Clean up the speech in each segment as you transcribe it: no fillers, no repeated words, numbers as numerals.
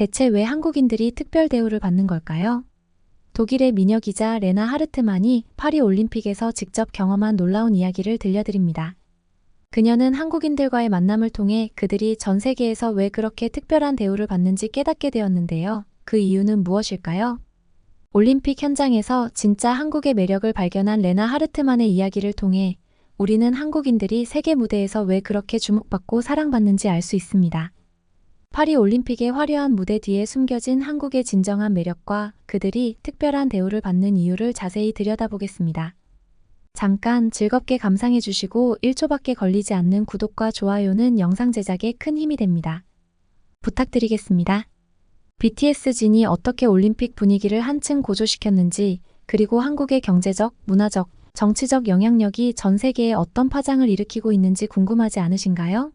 대체 왜 한국인들이 특별 대우를 받는 걸까요? 독일의 미녀 기자 레나 하르트만이 파리 올림픽에서 직접 경험한 놀라운 이야기를 들려드립니다. 그녀는 한국인들과의 만남을 통해 그들이 전 세계에서 왜 그렇게 특별한 대우를 받는지 깨닫게 되었는데요. 그 이유는 무엇일까요? 올림픽 현장에서 진짜 한국의 매력을 발견한 레나 하르트만의 이야기를 통해 우리는 한국인들이 세계 무대에서 왜 그렇게 주목받고 사랑받는지 알 수 있습니다. 파리 올림픽의 화려한 무대 뒤에 숨겨진 한국의 진정한 매력과 그들이 특별한 대우를 받는 이유를 자세히 들여다보겠습니다. 잠깐 즐겁게 감상해 주시고 1초밖에 걸리지 않는 구독과 좋아요는 영상 제작에 큰 힘이 됩니다. 부탁드리겠습니다. BTS 진이 어떻게 올림픽 분위기를 한층 고조시켰는지, 그리고 한국의 경제적, 문화적, 정치적 영향력이 전 세계에 어떤 파장을 일으키고 있는지 궁금하지 않으신가요?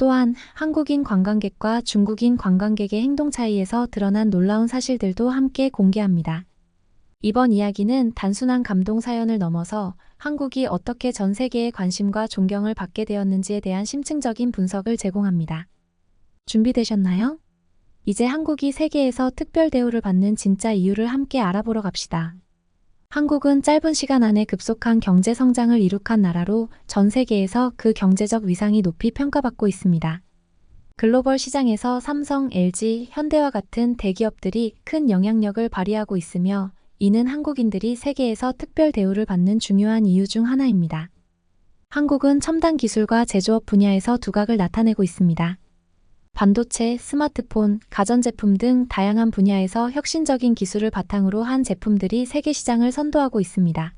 또한 한국인 관광객과 중국인 관광객의 행동 차이에서 드러난 놀라운 사실들도 함께 공개합니다. 이번 이야기는 단순한 감동 사연을 넘어서 한국이 어떻게 전 세계의 관심과 존경을 받게 되었는지에 대한 심층적인 분석을 제공합니다. 준비되셨나요? 이제 한국이 세계에서 특별 대우를 받는 진짜 이유를 함께 알아보러 갑시다. 한국은 짧은 시간 안에 급속한 경제 성장을 이룩한 나라로 전 세계에서 그 경제적 위상이 높이 평가받고 있습니다. 글로벌 시장에서 삼성, LG, 현대와 같은 대기업들이 큰 영향력을 발휘하고 있으며 이는 한국인들이 세계에서 특별 대우를 받는 중요한 이유 중 하나입니다. 한국은 첨단 기술과 제조업 분야에서 두각을 나타내고 있습니다. 반도체, 스마트폰, 가전제품 등 다양한 분야에서 혁신적인 기술을 바탕으로 한 제품들이 세계 시장을 선도하고 있습니다.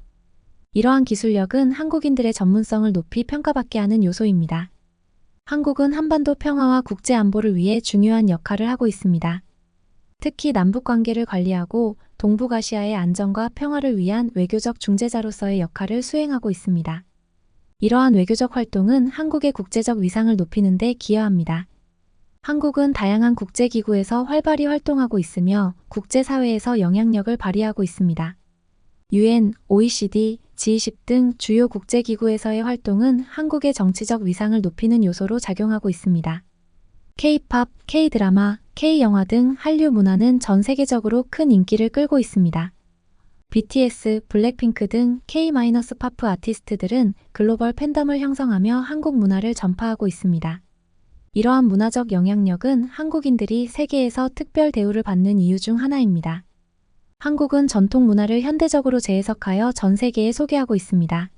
이러한 기술력은 한국인들의 전문성을 높이 평가받게 하는 요소입니다. 한국은 한반도 평화와 국제 안보를 위해 중요한 역할을 하고 있습니다. 특히 남북 관계를 관리하고 동북아시아의 안정과 평화를 위한 외교적 중재자로서의 역할을 수행하고 있습니다. 이러한 외교적 활동은 한국의 국제적 위상을 높이는 데 기여합니다. 한국은 다양한 국제기구에서 활발히 활동하고 있으며 국제사회에서 영향력을 발휘하고 있습니다. UN, OECD, G20 등 주요 국제기구에서의 활동은 한국의 정치적 위상을 높이는 요소로 작용하고 있습니다. K-팝, K-드라마, K-영화 등 한류 문화는 전 세계적으로 큰 인기를 끌고 있습니다. BTS, 블랙핑크 등 K-팝 아티스트들은 글로벌 팬덤을 형성하며 한국 문화를 전파하고 있습니다. 이러한 문화적 영향력은 한국인들이 세계에서 특별 대우를 받는 이유 중 하나입니다. 한국은 전통 문화를 현대적으로 재해석하여 전 세계에 소개하고 있습니다.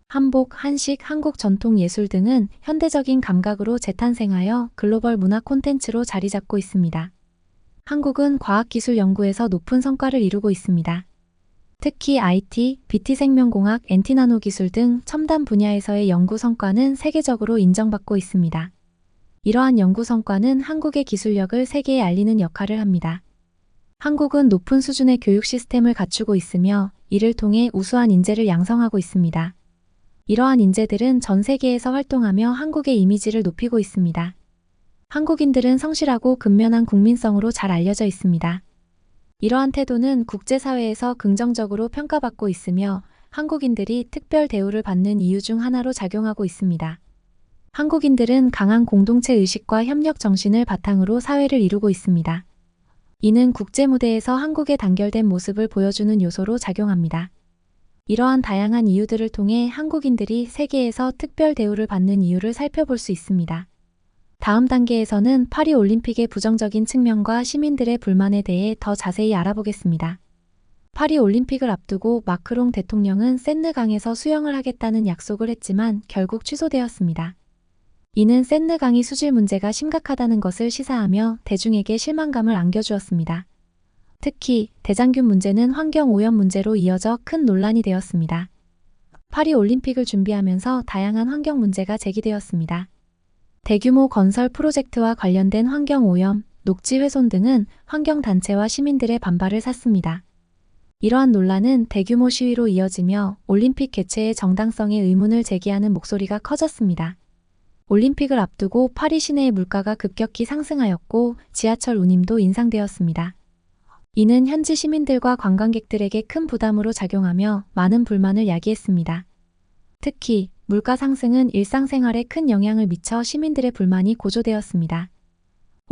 한복, 한식, 한국 전통 예술 등은 현대적인 감각으로 재탄생하여 글로벌 문화 콘텐츠로 자리 잡고 있습니다. 한국은 과학기술 연구에서 높은 성과를 이루고 있습니다. 특히 IT, BT생명공학, 엔티나노 기술 등 첨단 분야에서의 연구 성과는 세계적으로 인정받고 있습니다. 이러한 연구 성과는 한국의 기술력을 세계에 알리는 역할을 합니다. 한국은 높은 수준의 교육 시스템을 갖추고 있으며 이를 통해 우수한 인재를 양성하고 있습니다. 이러한 인재들은 전 세계에서 활동하며 한국의 이미지를 높이고 있습니다. 한국인들은 성실하고 근면한 국민성으로 잘 알려져 있습니다. 이러한 태도는 국제사회에서 긍정적으로 평가받고 있으며 한국인들이 특별 대우를 받는 이유 중 하나로 작용하고 있습니다. 한국인들은 강한 공동체 의식과 협력 정신을 바탕으로 사회를 이루고 있습니다. 이는 국제 무대에서 한국의 단결된 모습을 보여주는 요소로 작용합니다. 이러한 다양한 이유들을 통해 한국인들이 세계에서 특별 대우를 받는 이유를 살펴볼 수 있습니다. 다음 단계에서는 파리 올림픽의 부정적인 측면과 시민들의 불만에 대해 더 자세히 알아보겠습니다. 파리 올림픽을 앞두고 마크롱 대통령은 샌느강에서 수영을 하겠다는 약속을 했지만 결국 취소되었습니다. 이는 샌느강이 수질 문제가 심각하다는 것을 시사하며 대중에게 실망감을 안겨주었습니다. 특히 대장균 문제는 환경 오염 문제로 이어져 큰 논란이 되었습니다. 파리 올림픽을 준비하면서 다양한 환경 문제가 제기되었습니다. 대규모 건설 프로젝트와 관련된 환경 오염, 녹지 훼손 등은 환경단체와 시민들의 반발을 샀습니다. 이러한 논란은 대규모 시위로 이어지며 올림픽 개최의 정당성에 의문을 제기하는 목소리가 커졌습니다. 올림픽을 앞두고 파리 시내의 물가가 급격히 상승하였고 지하철 운임도 인상되었습니다. 이는 현지 시민들과 관광객들에게 큰 부담으로 작용하며 많은 불만을 야기했습니다. 특히 물가 상승은 일상생활에 큰 영향을 미쳐 시민들의 불만이 고조되었습니다.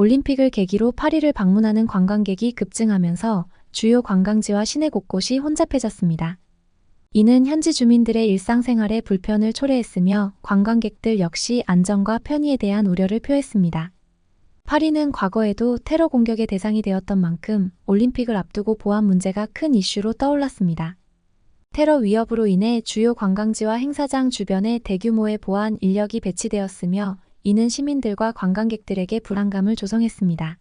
올림픽을 계기로 파리를 방문하는 관광객이 급증하면서 주요 관광지와 시내 곳곳이 혼잡해졌습니다. 이는 현지 주민들의 일상생활에 불편을 초래했으며 관광객들 역시 안전과 편의에 대한 우려를 표했습니다. 파리는 과거에도 테러 공격의 대상이 되었던 만큼 올림픽을 앞두고 보안 문제가 큰 이슈로 떠올랐습니다. 테러 위협으로 인해 주요 관광지와 행사장 주변에 대규모의 보안 인력이 배치되었으며 이는 시민들과 관광객들에게 불안감을 조성했습니다.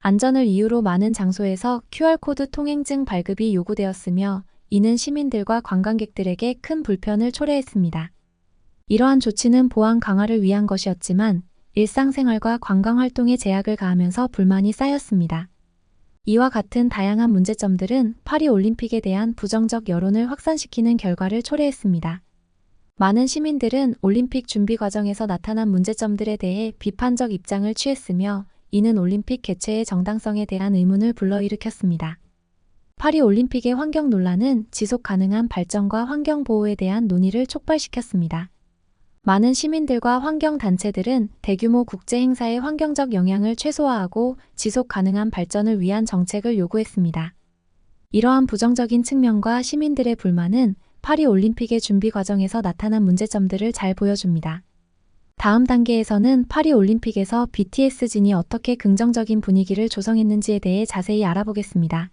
안전을 이유로 많은 장소에서 QR코드 통행증 발급이 요구되었으며 이는 시민들과 관광객들에게 큰 불편을 초래했습니다. 이러한 조치는 보안 강화를 위한 것이었지만 일상생활과 관광활동에 제약을 가하면서 불만이 쌓였습니다. 이와 같은 다양한 문제점들은 파리 올림픽에 대한 부정적 여론을 확산시키는 결과를 초래했습니다. 많은 시민들은 올림픽 준비 과정에서 나타난 문제점들에 대해 비판적 입장을 취했으며 이는 올림픽 개최의 정당성에 대한 의문을 불러일으켰습니다. 파리 올림픽의 환경 논란은 지속 가능한 발전과 환경 보호에 대한 논의를 촉발시켰습니다. 많은 시민들과 환경단체들은 대규모 국제 행사의 환경적 영향을 최소화하고 지속 가능한 발전을 위한 정책을 요구했습니다. 이러한 부정적인 측면과 시민들의 불만은 파리 올림픽의 준비 과정에서 나타난 문제점들을 잘 보여줍니다. 다음 단계에서는 파리 올림픽에서 BTS진이 어떻게 긍정적인 분위기를 조성했는지에 대해 자세히 알아보겠습니다.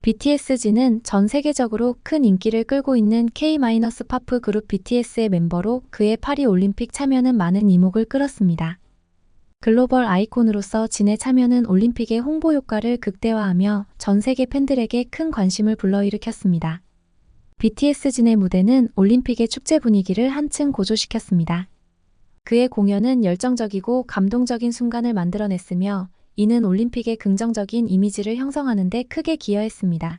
BTS진은 전 세계적으로 큰 인기를 끌고 있는 K-팝 그룹 BTS의 멤버로 그의 파리 올림픽 참여는 많은 이목을 끌었습니다. 글로벌 아이콘으로서 진의 참여는 올림픽의 홍보 효과를 극대화하며 전 세계 팬들에게 큰 관심을 불러일으켰습니다. BTS진의 무대는 올림픽의 축제 분위기를 한층 고조시켰습니다. 그의 공연은 열정적이고 감동적인 순간을 만들어냈으며 이는 올림픽의 긍정적인 이미지를 형성하는 데 크게 기여했습니다.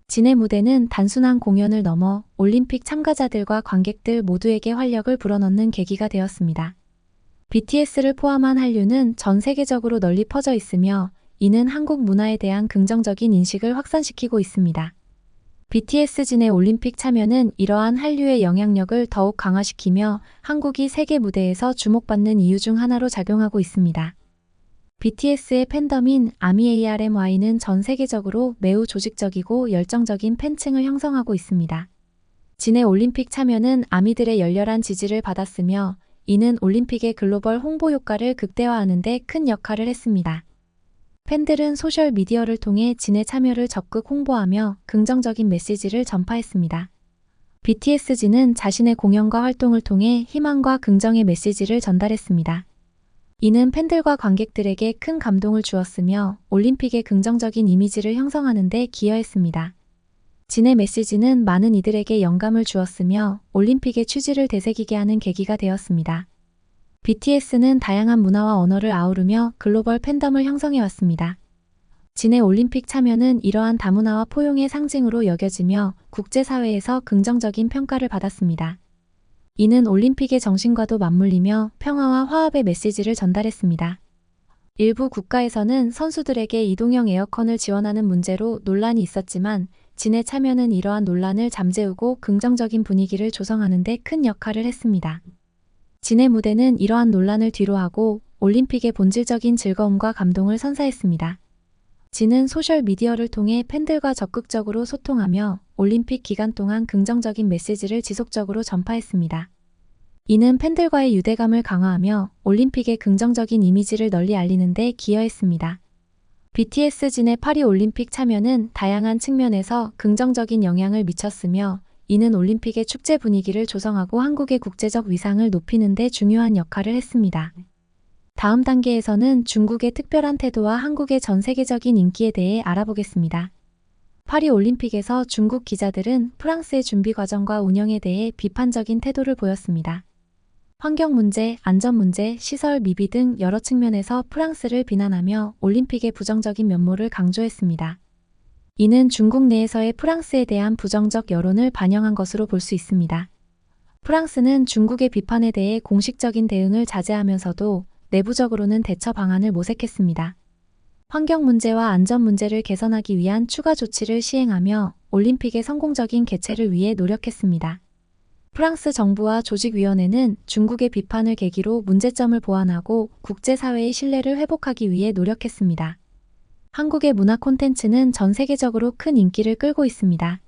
진의 무대는 단순한 공연을 넘어 올림픽 참가자들과 관객들 모두에게 활력을 불어넣는 계기가 되었습니다. BTS를 포함한 한류는 전 세계적으로 널리 퍼져 있으며 이는 한국 문화에 대한 긍정적인 인식을 확산시키고 있습니다. BTS진의 올림픽 참여는 이러한 한류의 영향력을 더욱 강화시키며 한국이 세계 무대에서 주목받는 이유 중 하나로 작용하고 있습니다. BTS의 팬덤인 ARMY는 전 세계적으로 매우 조직적이고 열정적인 팬층을 형성하고 있습니다. 진의 올림픽 참여는 아미들의 열렬한 지지를 받았으며 이는 올림픽의 글로벌 홍보 효과를 극대화하는 데 큰 역할을 했습니다. 팬들은 소셜미디어를 통해 진의 참여를 적극 홍보하며 긍정적인 메시지를 전파했습니다. BTS진은 자신의 공연과 활동을 통해 희망과 긍정의 메시지를 전달했습니다. 이는 팬들과 관객들에게 큰 감동을 주었으며 올림픽의 긍정적인 이미지를 형성하는 데 기여했습니다. 진의 메시지는 많은 이들에게 영감을 주었으며 올림픽의 취지를 되새기게 하는 계기가 되었습니다. BTS는 다양한 문화와 언어를 아우르며 글로벌 팬덤을 형성해왔습니다. 진의 올림픽 참여는 이러한 다문화와 포용의 상징으로 여겨지며 국제사회에서 긍정적인 평가를 받았습니다. 이는 올림픽의 정신과도 맞물리며 평화와 화합의 메시지를 전달했습니다. 일부 국가에서는 선수들에게 이동형 에어컨을 지원하는 문제로 논란이 있었지만 진의 참여는 이러한 논란을 잠재우고 긍정적인 분위기를 조성하는 데 큰 역할을 했습니다. 진의 무대는 이러한 논란을 뒤로하고 올림픽의 본질적인 즐거움과 감동을 선사했습니다. 진은 소셜미디어를 통해 팬들과 적극적으로 소통하며 올림픽 기간 동안 긍정적인 메시지를 지속적으로 전파했습니다. 이는 팬들과의 유대감을 강화하며 올림픽의 긍정적인 이미지를 널리 알리는 데 기여했습니다. BTS진의 파리 올림픽 참여는 다양한 측면에서 긍정적인 영향을 미쳤으며 이는 올림픽의 축제 분위기를 조성하고 한국의 국제적 위상을 높이는 데 중요한 역할을 했습니다. 다음 단계에서는 중국의 특별한 태도와 한국의 전 세계적인 인기에 대해 알아보겠습니다. 파리 올림픽에서 중국 기자들은 프랑스의 준비 과정과 운영에 대해 비판적인 태도를 보였습니다. 환경 문제, 안전 문제, 시설 미비 등 여러 측면에서 프랑스를 비난하며 올림픽의 부정적인 면모를 강조했습니다. 이는 중국 내에서의 프랑스에 대한 부정적 여론을 반영한 것으로 볼 수 있습니다. 프랑스는 중국의 비판에 대해 공식적인 대응을 자제하면서도 내부적으로는 대처 방안을 모색했습니다. 환경 문제와 안전 문제를 개선하기 위한 추가 조치를 시행하며 올림픽의 성공적인 개최를 위해 노력했습니다. 프랑스 정부와 조직위원회는 중국의 비판을 계기로 문제점을 보완하고 국제사회의 신뢰를 회복하기 위해 노력했습니다. 한국의 문화 콘텐츠는 전 세계적으로 큰 인기를 끌고 있습니다.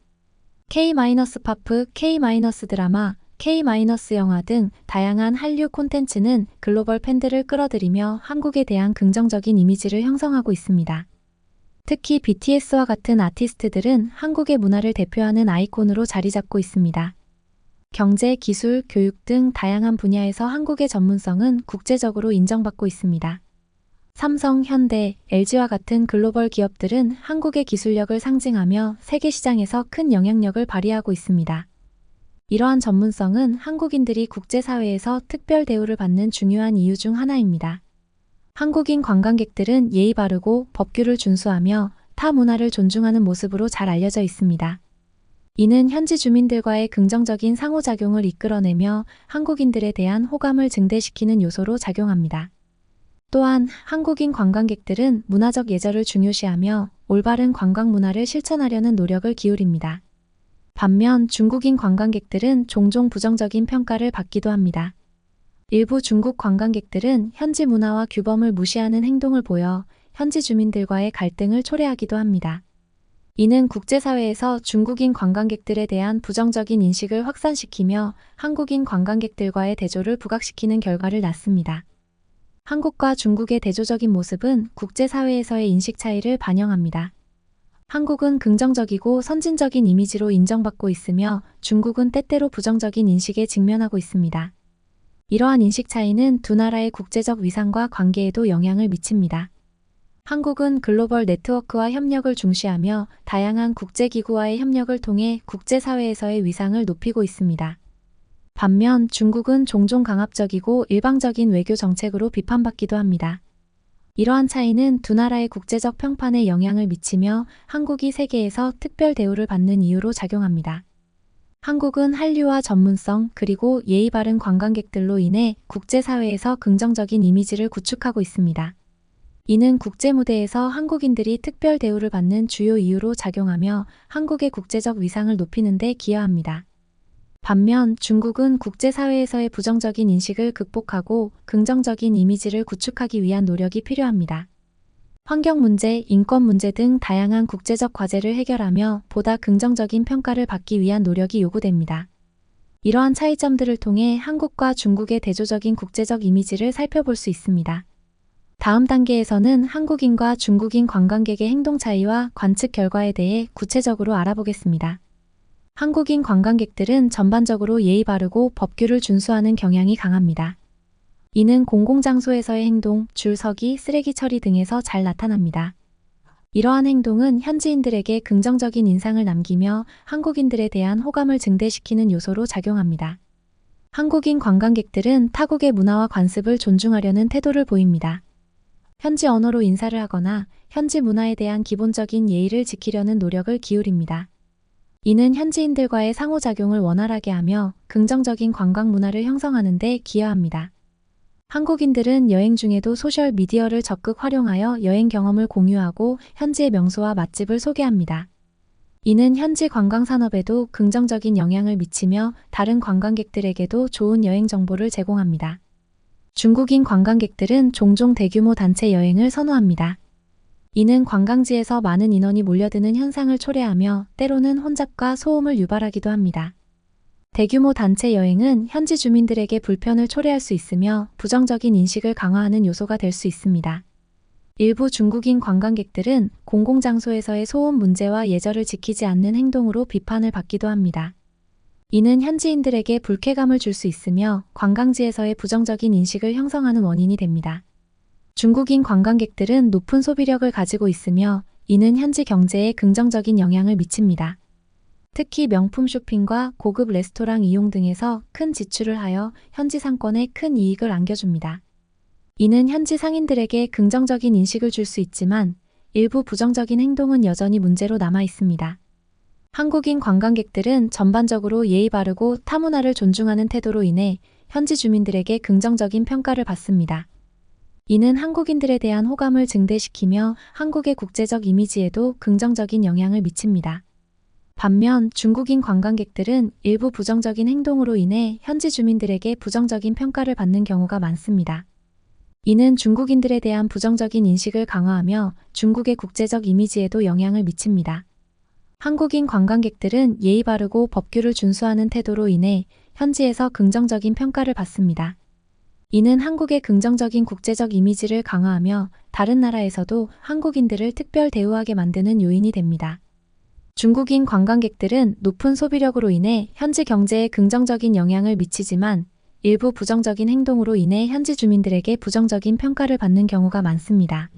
K-팝, K-드라마, K-영화 등 다양한 한류 콘텐츠는 글로벌 팬들을 끌어들이며 한국에 대한 긍정적인 이미지를 형성하고 있습니다. 특히 BTS와 같은 아티스트들은 한국의 문화를 대표하는 아이콘으로 자리 잡고 있습니다. 경제, 기술, 교육 등 다양한 분야에서 한국의 전문성은 국제적으로 인정받고 있습니다. 삼성, 현대, LG와 같은 글로벌 기업들은 한국의 기술력을 상징하며 세계 시장에서 큰 영향력을 발휘하고 있습니다. 이러한 전문성은 한국인들이 국제사회에서 특별 대우를 받는 중요한 이유 중 하나입니다. 한국인 관광객들은 예의 바르고 법규를 준수하며 타 문화를 존중하는 모습으로 잘 알려져 있습니다. 이는 현지 주민들과의 긍정적인 상호작용을 이끌어내며 한국인들에 대한 호감을 증대시키는 요소로 작용합니다. 또한 한국인 관광객들은 문화적 예절을 중요시하며 올바른 관광 문화를 실천하려는 노력을 기울입니다. 반면 중국인 관광객들은 종종 부정적인 평가를 받기도 합니다. 일부 중국 관광객들은 현지 문화와 규범을 무시하는 행동을 보여 현지 주민들과의 갈등을 초래하기도 합니다. 이는 국제사회에서 중국인 관광객들에 대한 부정적인 인식을 확산시키며 한국인 관광객들과의 대조를 부각시키는 결과를 낳습니다. 한국과 중국의 대조적인 모습은 국제사회에서의 인식 차이를 반영합니다. 한국은 긍정적이고 선진적인 이미지로 인정받고 있으며 중국은 때때로 부정적인 인식에 직면하고 있습니다. 이러한 인식 차이는 두 나라의 국제적 위상과 관계에도 영향을 미칩니다. 한국은 글로벌 네트워크와 협력을 중시하며 다양한 국제기구와의 협력을 통해 국제사회에서의 위상을 높이고 있습니다. 반면 중국은 종종 강압적이고 일방적인 외교 정책으로 비판받기도 합니다. 이러한 차이는 두 나라의 국제적 평판에 영향을 미치며 한국이 세계에서 특별 대우를 받는 이유로 작용합니다. 한국은 한류와 전문성 그리고 예의 바른 관광객들로 인해 국제사회에서 긍정적인 이미지를 구축하고 있습니다. 이는 국제무대에서 한국인들이 특별 대우를 받는 주요 이유로 작용하며 한국의 국제적 위상을 높이는 데 기여합니다. 반면 중국은 국제사회에서의 부정적인 인식을 극복하고 긍정적인 이미지를 구축하기 위한 노력이 필요합니다. 환경 문제, 인권 문제 등 다양한 국제적 과제를 해결하며 보다 긍정적인 평가를 받기 위한 노력이 요구됩니다. 이러한 차이점들을 통해 한국과 중국의 대조적인 국제적 이미지를 살펴볼 수 있습니다. 다음 단계에서는 한국인과 중국인 관광객의 행동 차이와 관측 결과에 대해 구체적으로 알아보겠습니다. 한국인 관광객들은 전반적으로 예의 바르고 법규를 준수하는 경향이 강합니다. 이는 공공장소에서의 행동, 줄 서기, 쓰레기 처리 등에서 잘 나타납니다. 이러한 행동은 현지인들에게 긍정적인 인상을 남기며 한국인들에 대한 호감을 증대시키는 요소로 작용합니다. 한국인 관광객들은 타국의 문화와 관습을 존중하려는 태도를 보입니다. 현지 언어로 인사를 하거나 현지 문화에 대한 기본적인 예의를 지키려는 노력을 기울입니다. 이는 현지인들과의 상호작용을 원활하게 하며 긍정적인 관광 문화를 형성하는 데 기여합니다. 한국인들은 여행 중에도 소셜미디어를 적극 활용하여 여행 경험을 공유하고 현지의 명소와 맛집을 소개합니다. 이는 현지 관광산업에도 긍정적인 영향을 미치며 다른 관광객들에게도 좋은 여행 정보를 제공합니다. 중국인 관광객들은 종종 대규모 단체 여행을 선호합니다. 이는 관광지에서 많은 인원이 몰려드는 현상을 초래하며 때로는 혼잡과 소음을 유발하기도 합니다. 대규모 단체 여행은 현지 주민들에게 불편을 초래할 수 있으며 부정적인 인식을 강화하는 요소가 될 수 있습니다. 일부 중국인 관광객들은 공공장소에서의 소음 문제와 예절을 지키지 않는 행동으로 비판을 받기도 합니다. 이는 현지인들에게 불쾌감을 줄 수 있으며 관광지에서의 부정적인 인식을 형성하는 원인이 됩니다. 중국인 관광객들은 높은 소비력을 가지고 있으며 이는 현지 경제에 긍정적인 영향을 미칩니다. 특히 명품 쇼핑과 고급 레스토랑 이용 등에서 큰 지출을 하여 현지 상권에 큰 이익을 안겨줍니다. 이는 현지 상인들에게 긍정적인 인식을 줄 수 있지만 일부 부정적인 행동은 여전히 문제로 남아 있습니다. 한국인 관광객들은 전반적으로 예의 바르고 타 문화를 존중하는 태도로 인해 현지 주민들에게 긍정적인 평가를 받습니다. 이는 한국인들에 대한 호감을 증대시키며 한국의 국제적 이미지에도 긍정적인 영향을 미칩니다. 반면 중국인 관광객들은 일부 부정적인 행동으로 인해 현지 주민들에게 부정적인 평가를 받는 경우가 많습니다. 이는 중국인들에 대한 부정적인 인식을 강화하며 중국의 국제적 이미지에도 영향을 미칩니다. 한국인 관광객들은 예의 바르고 법규를 준수하는 태도로 인해 현지에서 긍정적인 평가를 받습니다. 이는 한국의 긍정적인 국제적 이미지를 강화하며 다른 나라에서도 한국인들을 특별 대우하게 만드는 요인이 됩니다. 중국인 관광객들은 높은 소비력으로 인해 현지 경제에 긍정적인 영향을 미치지만 일부 부정적인 행동으로 인해 현지 주민들에게 부정적인 평가를 받는 경우가 많습니다.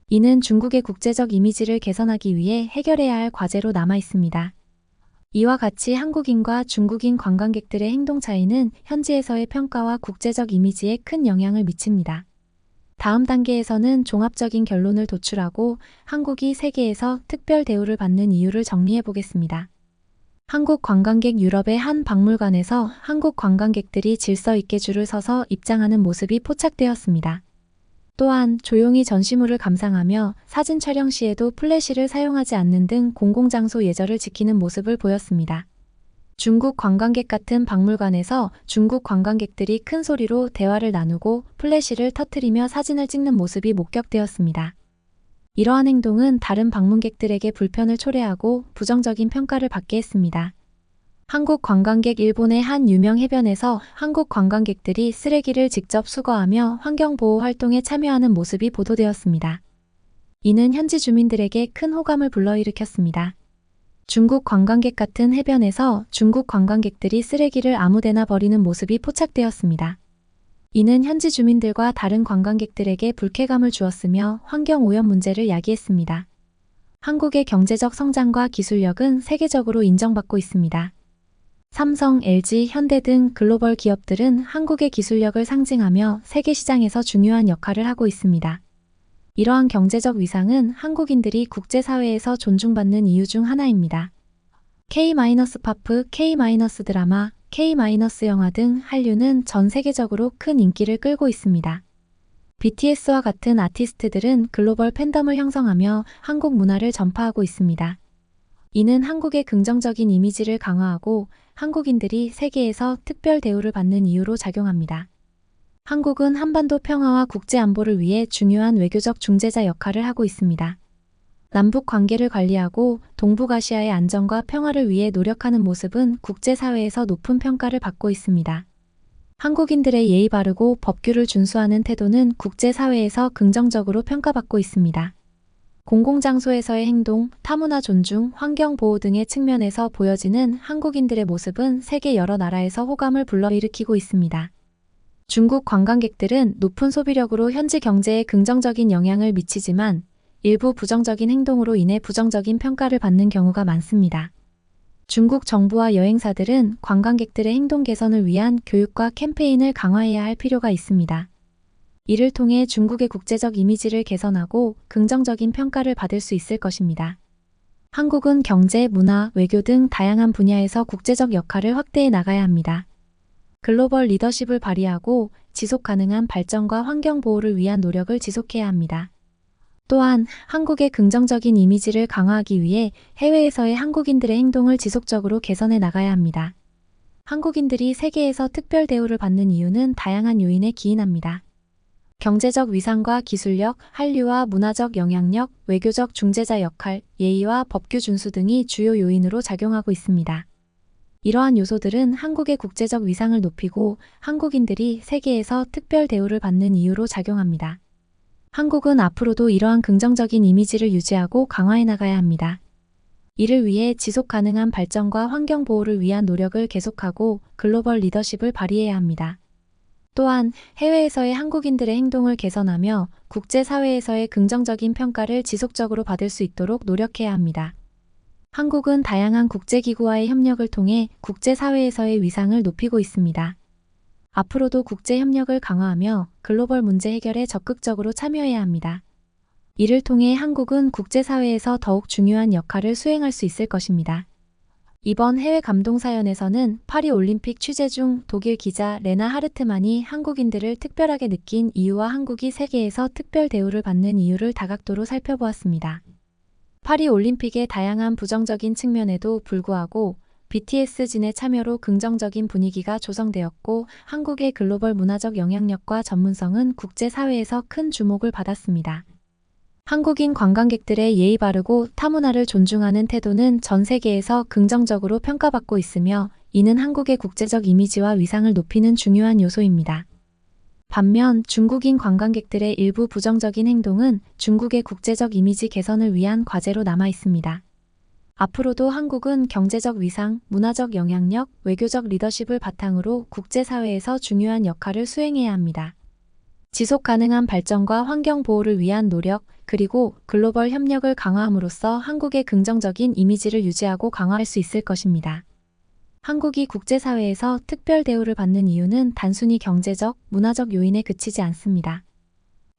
이는 중국의 국제적 이미지를 개선하기 위해 해결해야 할 과제로 남아 있습니다. 이와 같이 한국인과 중국인 관광객들의 행동 차이는 현지에서의 평가와 국제적 이미지에 큰 영향을 미칩니다. 다음 단계에서는 종합적인 결론을 도출하고 한국이 세계에서 특별 대우를 받는 이유를 정리해 보겠습니다. 한국 관광객. 유럽의 한 박물관에서 한국 관광객들이 질서 있게 줄을 서서 입장하는 모습이 포착되었습니다. 또한 조용히 전시물을 감상하며 사진 촬영 시에도 플래시를 사용하지 않는 등 공공장소 예절을 지키는 모습을 보였습니다. 중국 관광객. 같은 박물관에서 중국 관광객들이 큰 소리로 대화를 나누고 플래시를 터뜨리며 사진을 찍는 모습이 목격되었습니다. 이러한 행동은 다른 방문객들에게 불편을 초래하고 부정적인 평가를 받게 했습니다. 한국 관광객. 일본의 한 유명 해변에서 한국 관광객들이 쓰레기를 직접 수거하며 환경보호 활동에 참여하는 모습이 보도되었습니다. 이는 현지 주민들에게 큰 호감을 불러일으켰습니다. 중국 관광객. 같은 해변에서 중국 관광객들이 쓰레기를 아무데나 버리는 모습이 포착되었습니다. 이는 현지 주민들과 다른 관광객들에게 불쾌감을 주었으며 환경오염 문제를 야기했습니다. 한국의 경제적 성장과 기술력은 세계적으로 인정받고 있습니다. 삼성, LG, 현대 등 글로벌 기업들은 한국의 기술력을 상징하며 세계 시장에서 중요한 역할을 하고 있습니다. 이러한 경제적 위상은 한국인들이 국제사회에서 존중받는 이유 중 하나입니다. K-팝, K-드라마, K-영화 등 한류는 전 세계적으로 큰 인기를 끌고 있습니다. BTS와 같은 아티스트들은 글로벌 팬덤을 형성하며 한국 문화를 전파하고 있습니다. 이는 한국의 긍정적인 이미지를 강화하고 한국인들이 세계에서 특별 대우를 받는 이유로 작용합니다. 한국은 한반도 평화와 국제 안보를 위해 중요한 외교적 중재자 역할을 하고 있습니다. 남북 관계를 관리하고 동북아시아의 안정과 평화를 위해 노력하는 모습은 국제사회에서 높은 평가를 받고 있습니다. 한국인들의 예의 바르고 법규를 준수하는 태도는 국제사회에서 긍정적으로 평가받고 있습니다. 공공장소에서의 행동, 타문화 존중, 환경보호 등의 측면에서 보여지는 한국인들의 모습은 세계 여러 나라에서 호감을 불러일으키고 있습니다. 중국 관광객들은 높은 소비력으로 현지 경제에 긍정적인 영향을 미치지만 일부 부정적인 행동으로 인해 부정적인 평가를 받는 경우가 많습니다. 중국 정부와 여행사들은 관광객들의 행동 개선을 위한 교육과 캠페인을 강화해야 할 필요가 있습니다. 이를 통해 중국의 국제적 이미지를 개선하고 긍정적인 평가를 받을 수 있을 것입니다. 한국은 경제, 문화, 외교 등 다양한 분야에서 국제적 역할을 확대해 나가야 합니다. 글로벌 리더십을 발휘하고 지속 가능한 발전과 환경 보호를 위한 노력을 지속해야 합니다. 또한 한국의 긍정적인 이미지를 강화하기 위해 해외에서의 한국인들의 행동을 지속적으로 개선해 나가야 합니다. 한국인들이 세계에서 특별 대우를 받는 이유는 다양한 요인에 기인합니다. 경제적 위상과 기술력, 한류와 문화적 영향력, 외교적 중재자 역할, 예의와 법규 준수 등이 주요 요인으로 작용하고 있습니다. 이러한 요소들은 한국의 국제적 위상을 높이고 한국인들이 세계에서 특별 대우를 받는 이유로 작용합니다. 한국은 앞으로도 이러한 긍정적인 이미지를 유지하고 강화해 나가야 합니다. 이를 위해 지속 가능한 발전과 환경 보호를 위한 노력을 계속하고 글로벌 리더십을 발휘해야 합니다. 또한 해외에서의 한국인들의 행동을 개선하며 국제사회에서의 긍정적인 평가를 지속적으로 받을 수 있도록 노력해야 합니다. 한국은 다양한 국제기구와의 협력을 통해 국제사회에서의 위상을 높이고 있습니다. 앞으로도 국제협력을 강화하며 글로벌 문제 해결에 적극적으로 참여해야 합니다. 이를 통해 한국은 국제사회에서 더욱 중요한 역할을 수행할 수 있을 것입니다. 이번 해외 감동 사연에서는 파리올림픽 취재 중 독일 기자 레나 하르트만이 한국인들을 특별하게 느낀 이유와 한국이 세계에서 특별 대우를 받는 이유를 다각도로 살펴보았습니다. 파리 올림픽의 다양한 부정적인 측면에도 불구하고 BTS 진의 참여로 긍정적인 분위기가 조성되었고 한국의 글로벌 문화적 영향력과 전문성은 국제사회에서 큰 주목을 받았습니다. 한국인 관광객들의 예의 바르고 타문화를 존중하는 태도는 전 세계에서 긍정적으로 평가받고 있으며 이는 한국의 국제적 이미지와 위상을 높이는 중요한 요소입니다. 반면 중국인 관광객들의 일부 부정적인 행동은 중국의 국제적 이미지 개선을 위한 과제로 남아 있습니다. 앞으로도 한국은 경제적 위상, 문화적 영향력, 외교적 리더십을 바탕으로 국제사회에서 중요한 역할을 수행해야 합니다. 지속 가능한 발전과 환경 보호를 위한 노력, 그리고 글로벌 협력을 강화함으로써 한국의 긍정적인 이미지를 유지하고 강화할 수 있을 것입니다. 한국이 국제사회에서 특별 대우를 받는 이유는 단순히 경제적, 문화적 요인에 그치지 않습니다.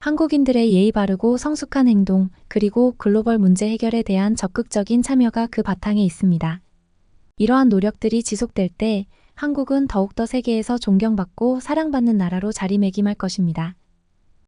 한국인들의 예의 바르고 성숙한 행동, 그리고 글로벌 문제 해결에 대한 적극적인 참여가 그 바탕에 있습니다. 이러한 노력들이 지속될 때 한국은 더욱더 세계에서 존경받고 사랑받는 나라로 자리매김할 것입니다.